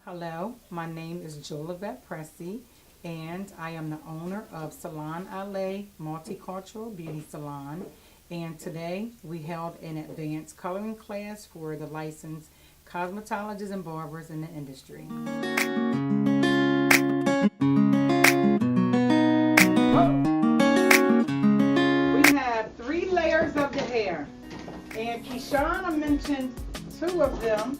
Hello, my name is Jolivette Pressey, and I am the owner of Salon Ollae Multicultural Beauty Salon. And today we held an advanced coloring class for the licensed cosmetologists and barbers in the industry. We have 3 layers of the hair, and Kishana mentioned 2 of them.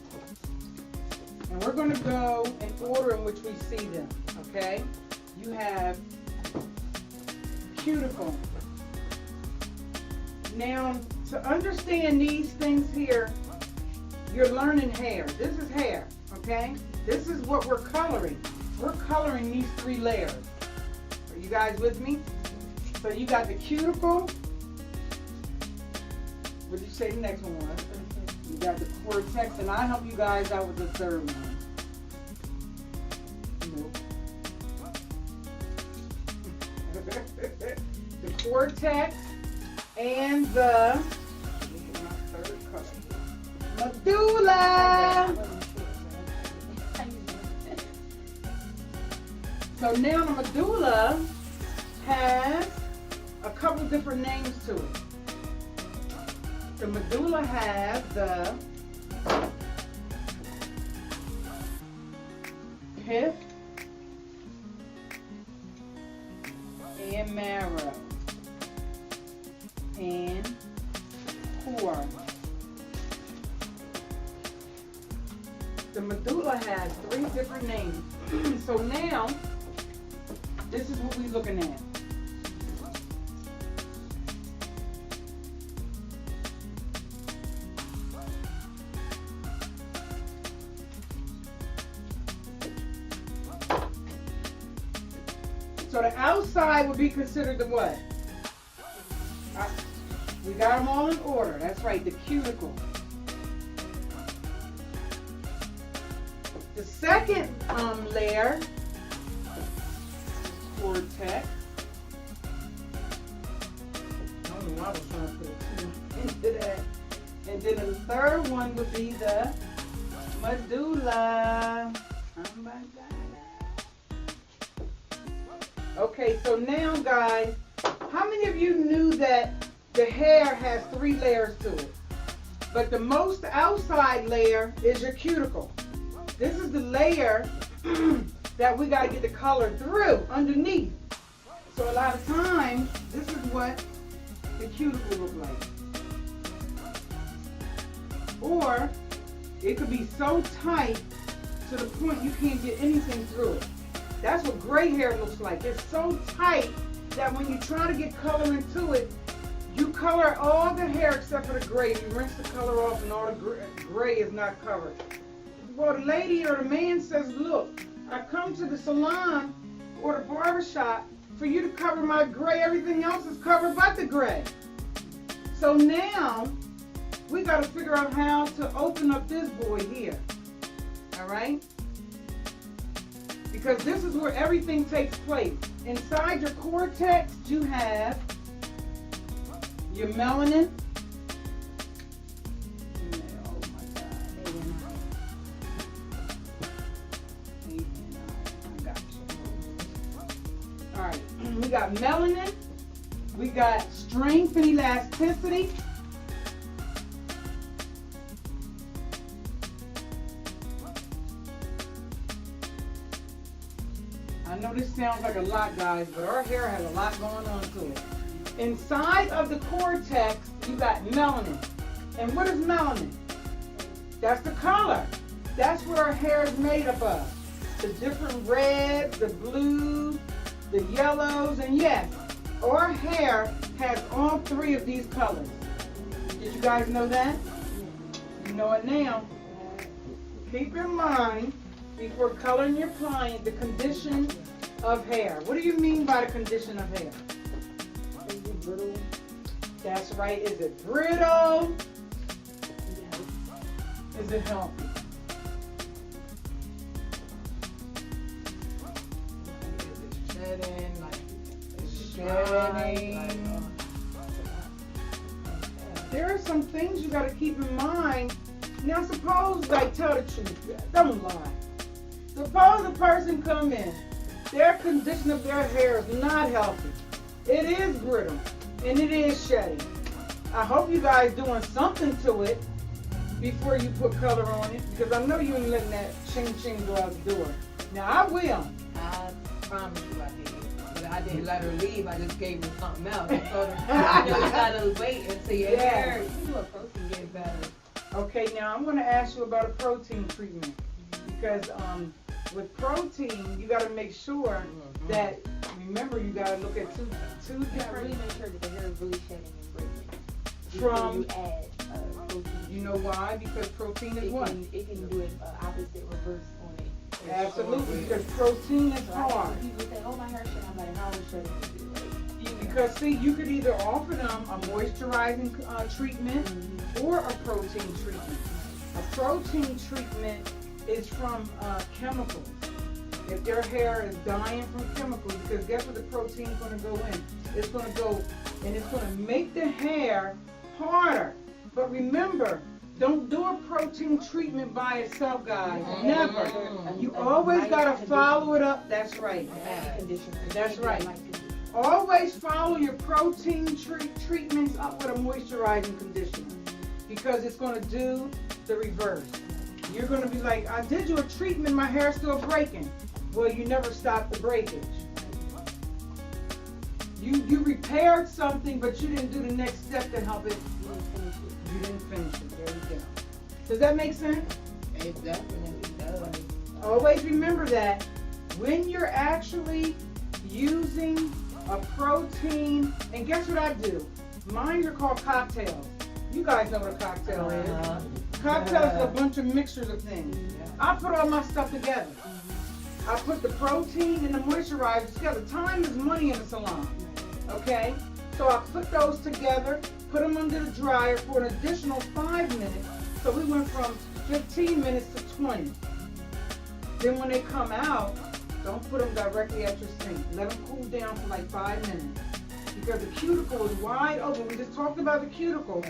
And we're going to go in order in which we see them, okay? You have cuticle. Now, to understand these things here, you're learning hair. This is hair, okay? This is what we're coloring. We're coloring these 3 layers. Are you guys with me? So you got the cuticle. What did you say the next one was? You got the cortex, and I'll help you guys out with the 3rd one. Nope. The cortex and the medulla. So now the medulla has a couple different names to it. The medulla has the pith and marrow and core. The medulla has 3 different names. So now, this is what we're looking at. So the outside would be considered the what? We got them all in order. That's right, the cuticle. The second layer, cortex. I don't know why I was trying to put 2 into that. And then the 3rd one would be the medulla. Oh my God. Okay, so now guys, how many of you knew that the hair has 3 layers to it? But the most outside layer is your cuticle. This is the layer that we got to get the color through underneath. So a lot of times, this is what the cuticle looks like. Or it could be so tight to the point you can't get anything through it. That's what gray hair looks like. It's so tight that when you try to get color into it, you color all the hair except for the gray. You rinse the color off and all the gray is not covered. Well, the lady or the man says, look, I come to the salon or the barber shop for you to cover my gray. Everything else is covered but the gray. So now, we got to figure out how to open up this boy here. All right? Because this is where everything takes place. Inside your cortex, you have your melanin. Oh my God. I got you. All right. We got melanin. We got strength and elasticity. I know this sounds like a lot, guys, but our hair has a lot going on to it. Inside of the cortex, you got melanin. And what is melanin? That's the color. That's what our hair is made up of. The different reds, the blues, the yellows, and yes, our hair has all 3 of these colors. Did you guys know that? You know it now. Keep in mind, before coloring your client, the condition of hair. What do you mean by the condition of hair? Is it brittle? That's right. Is it brittle? Is it healthy? Is it shedding? Is it shedding? There are some things you got to keep in mind. Now suppose I tell the truth, don't lie. Suppose a person come in, their condition of their hair is not healthy. It is brittle, and it is shedding. I hope you guys doing something to it before you put color on it, because I know you ain't letting that ching go out the door. Now I will. I promise you I did. But I didn't let her leave. I just gave her something else. I told her, I know you gotta wait until your hair, you know, a protein get better. Okay, now I'm gonna ask you about a protein treatment, because with protein, you gotta make sure that, remember, you gotta look at two You gotta different, really make sure that the hair is really shedding and breaking. From- you add protein. you know why? Because protein is what? It can do an opposite reverse on it. Absolutely, because protein is So I hard. think people say, oh, my hair shedding, I'm like, how is shedding? Because see, you could either offer them a moisturizing treatment or a protein treatment. A protein treatment is from chemicals. If their hair is dying from chemicals, because guess what the protein is going to go in? It's going to go, and it's going to make the hair harder. But remember, don't do a protein treatment by itself, guys. Never. You always got to follow it up. That's right. That's right. Always follow your protein treatments up with a moisturizing conditioner, because it's going to do the reverse. You're going to be like, I did you a treatment, my hair's still breaking. Well, you never stopped the breakage. You repaired something, but you didn't do the next step to help it. You didn't finish it. There you go. Does that make sense? It definitely does. Always remember that when you're actually using a protein, and guess what I do? Mine are called cocktails. You guys know what a cocktail is. Cocktails are a bunch of mixtures of things. I put all my stuff together. I put the protein and the moisturizer together. Time is money in the salon. Okay? So I put those together, put them under the dryer for an additional 5 minutes. So we went from 15 minutes to 20. Then when they come out, don't put them directly at your sink. Let them cool down for like 5 minutes. Because the cuticle is wide open. We just talked about the cuticle.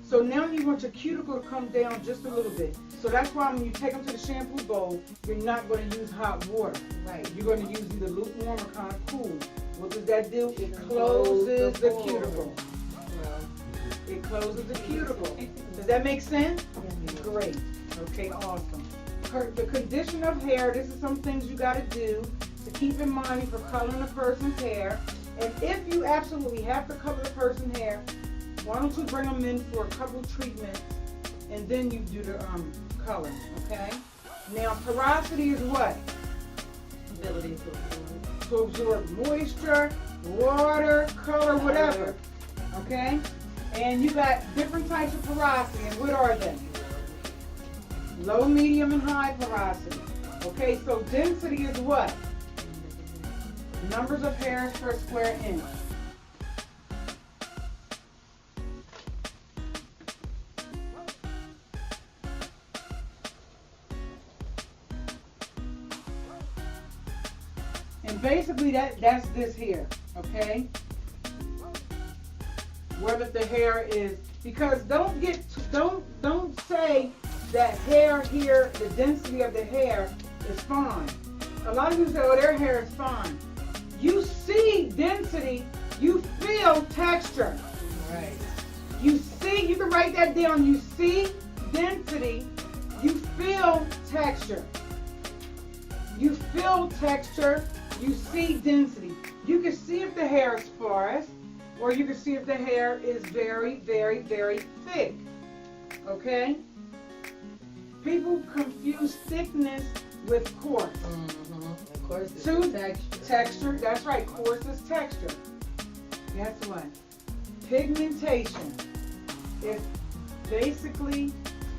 So now you want your cuticle to come down just a little bit. So that's why when you take them to the shampoo bowl, you're not going to use hot water. Right. You're going to use either lukewarm or kind of cool. What does that do? It closes the cuticle. It closes the cuticle. Does that make sense? Great. Okay, awesome. The condition of hair, this is some things you got to do to keep in mind for coloring a person's hair. And if you absolutely have to color the person's hair, why don't you bring them in for a couple treatments and then you do the color, okay? Now, porosity is what? Ability To absorb moisture, water, color, whatever, okay? And you got different types of porosity, and what are they? Low, medium, and high porosity. Okay, so density is what? Numbers of hairs per square inch. And basically that's this here, okay? Whether the hair is, because don't say that hair here, the density of the hair is fine. A lot of people say, oh, their hair is fine. You see density, you feel texture. Right. You see, you can write that down. You see density, you feel texture. You feel texture, you see density. You can see if the hair is sparse, or you can see if the hair is very, very, very thick. Okay? People confuse thickness with coarse. Of course, it's Two, texture. Texture, that's right, coarse is texture. Guess what? Pigmentation is basically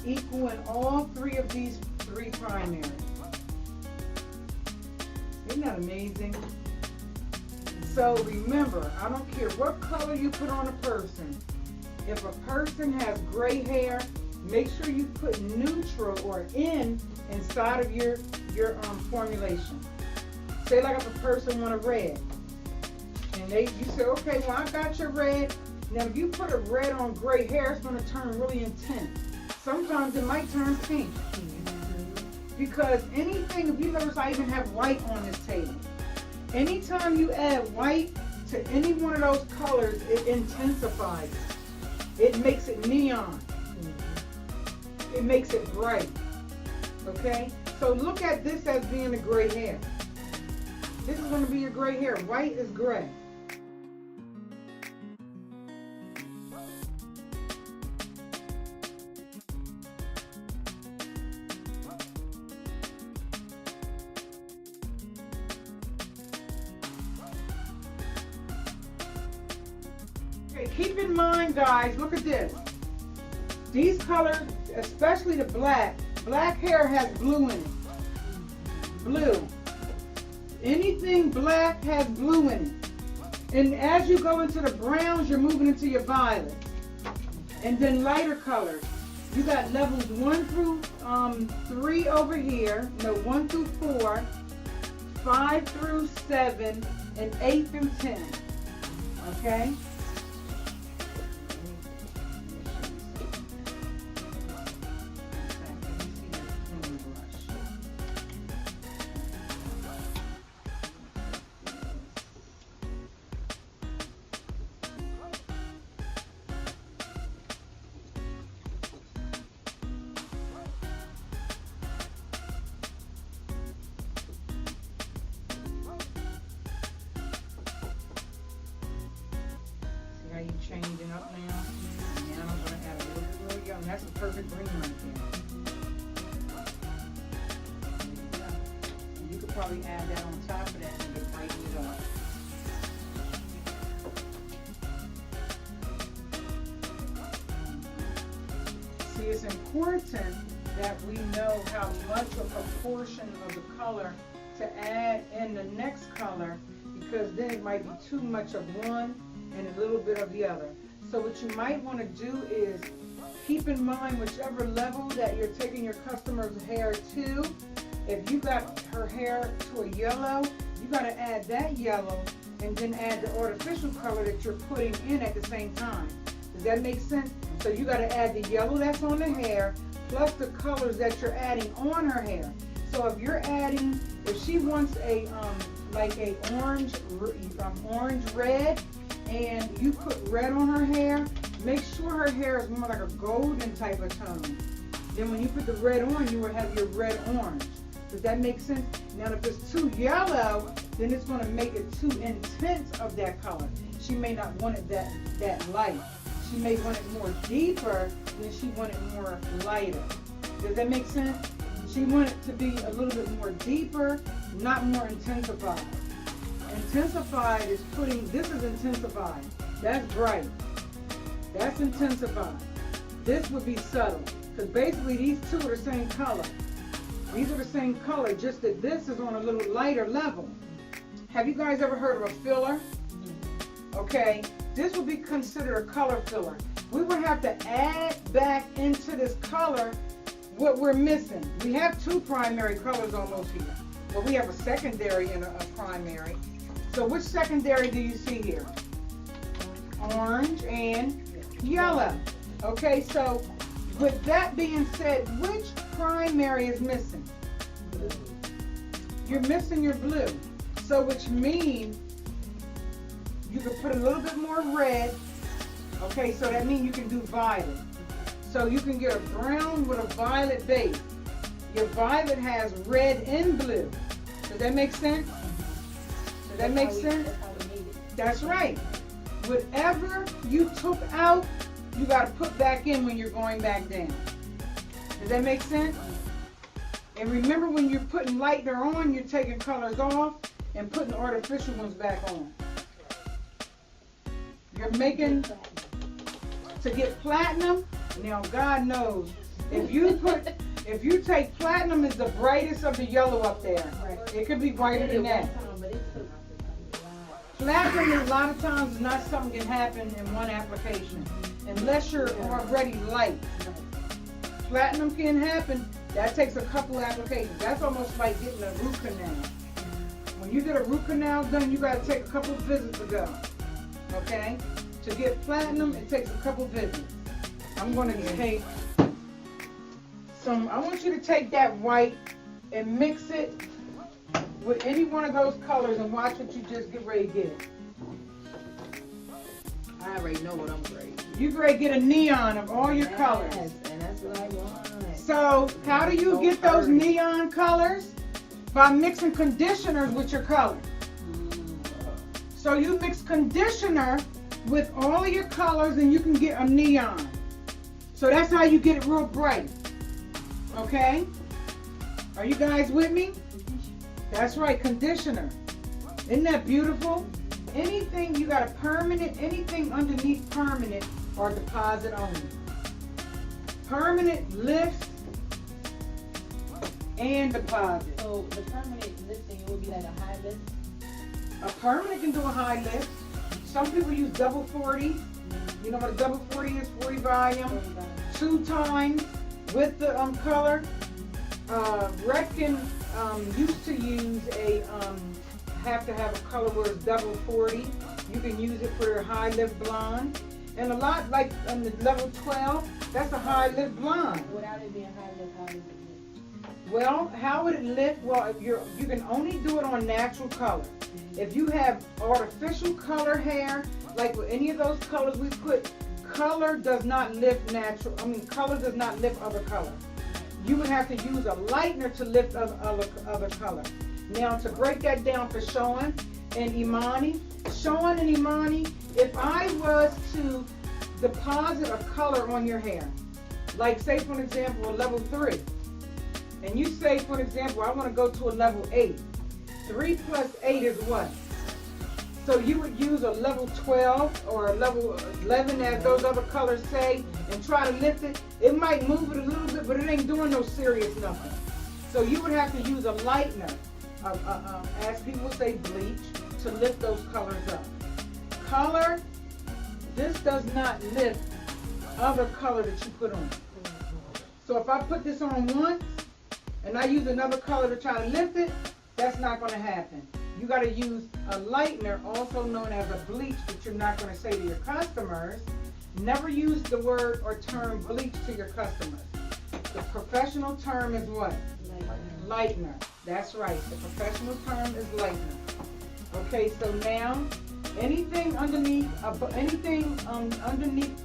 equal in all three of these three primaries. Isn't that amazing? So remember, I don't care what color you put on a person. If a person has gray hair, make sure you put neutral or inside of your formulation. Say like if a person want a red, and you say, okay, well I got your red. Now if you put a red on gray hair, it's going to turn really intense. Sometimes it might turn pink. because anything, if you notice, I even have white on this table. Anytime you add white to any one of those colors, it intensifies it. It makes it neon. It makes it bright. Okay? So look at this as being a gray hair. This is going to be your gray hair. White is gray. Okay, keep in mind, guys, look at this. These colors, especially the black hair has blue in it. Blue. Anything black has blue in it. And as you go into the browns, you're moving into your violet. And then lighter colors. You got levels 1 through 3 over here. No, 1 through 4, 5 through 7, and 8 through 10. Okay? You changing up now. And now I'm going to add a little bit of yellow. That's a perfect green right there. You could probably add that on top of that and just brighten it up. See, it's important that we know how much a proportion of the color to add in the next color, because then it might be too much of one and a little bit of the other. So what you might want to do is keep in mind whichever level that you're taking your customer's hair to. If you got her hair to a yellow, you got to add that yellow and then add the artificial color that you're putting in at the same time. Does that make sense? So you got to add the yellow that's on the hair plus the colors that you're adding on her hair. So if you're adding, if she wants a like a orange red, and you put red on her hair, make sure her hair is more like a golden type of tone. Then when you put the red on, you will have your red orange. Does that make sense? Now if it's too yellow, then it's going to make it too intense of that color. She may not want it that light. She may want it more deeper than she want it more lighter. Does that make sense? She wants it to be a little bit more deeper, not more intensified. Intensified is putting, this is intensified. That's bright. That's intensified. This would be subtle. Because basically these two are the same color. These are the same color, just that this is on a little lighter level. Have you guys ever heard of a filler? Okay, this would be considered a color filler. We would have to add back into this color what we're missing. We have two primary colors almost here. Well, we have a secondary and a primary. So which secondary do you see here? Orange and yellow. Okay, so with that being said, which primary is missing? Blue. You're missing your blue. So which means you can put a little bit more red. Okay, so that means you can do violet. So you can get a brown with a violet base. Your violet has red and blue. Does that make sense? Does that make sense? That's right. Whatever you took out, you got to put back in when you're going back down. Does that make sense? And remember, when you're putting lightener on, you're taking colors off and putting artificial ones back on. You're making, to get platinum, now God knows, if you take platinum is the brightest of the yellow up there. It could be brighter than that. Platinum a lot of times is not something that can happen in one application unless you're already light. Platinum can happen. That takes a couple applications. That's almost like getting a root canal. When you get a root canal done, you got to take a couple visits to go. Okay? To get platinum, it takes a couple visits. I'm going to take some, I want you to take that white and mix it with any one of those colors and watch what you just get ready to get. I already know what I'm ready. You get ready to get a neon of all your colors. Yes, and that's what I want. So how do you get those neon colors? By mixing conditioners with your color. So you mix conditioner with all of your colors and you can get a neon. So that's how you get it real bright. Okay? Are you guys with me? That's right, conditioner. Isn't that beautiful? Anything you got a permanent, anything underneath permanent or deposit only. Permanent lifts and deposit. So the permanent lifting, it would be like a high lift. A permanent can do a high lift. Some people use double 40. You know what a double 40 is? 40 volume. 2 times with the color. Redken used to use a have to have a color where it's double 40. You can use it for your high lift blonde. And a lot like on the level 12, that's a high lift blonde. Without it being high lift, how does it lift? Well, how would it lift? Well, if you can only do it on natural color. If you have artificial color hair, like with any of those colors we put, color does not lift natural. Color does not lift other color. You would have to use a lightener to lift other color. Now, to break that down for Sean and Imani, if I was to deposit a color on your hair, like say for example a level 3, and you say for example I want to go to a level 8, 3 plus 8 is what? So you would use a level 12 or a level 11 as those other colors say and try to lift it. It might move it a little bit, but it ain't doing no serious nothing. So you would have to use a lightener, as people say bleach, to lift those colors up. Color, this does not lift other color that you put on. So if I put this on once and I use another color to try to lift it, that's not going to happen. You got to use a lightener, also known as a bleach, that you're not going to say to your customers. Never use the word or term bleach to your customers. The professional term is what? Lightener. That's right. The professional term is lightener. Okay, so now anything underneath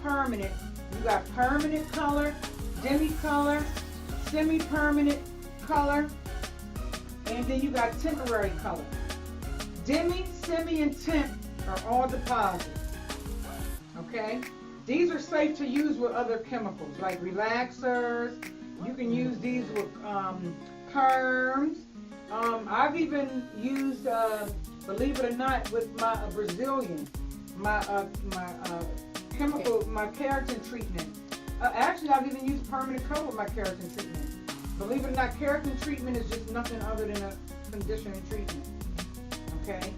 permanent, you got permanent color, demi color, semi-permanent color, and then you got temporary color. Demi, semi, and temp are all deposits. Okay? These are safe to use with other chemicals like relaxers. You can use these with perms. I've even used, believe it or not, with my Brazilian, my chemical, my keratin treatment. Actually, I've even used permanent color with my keratin treatment. Believe it or not, keratin treatment is just nothing other than a conditioning treatment. Okay?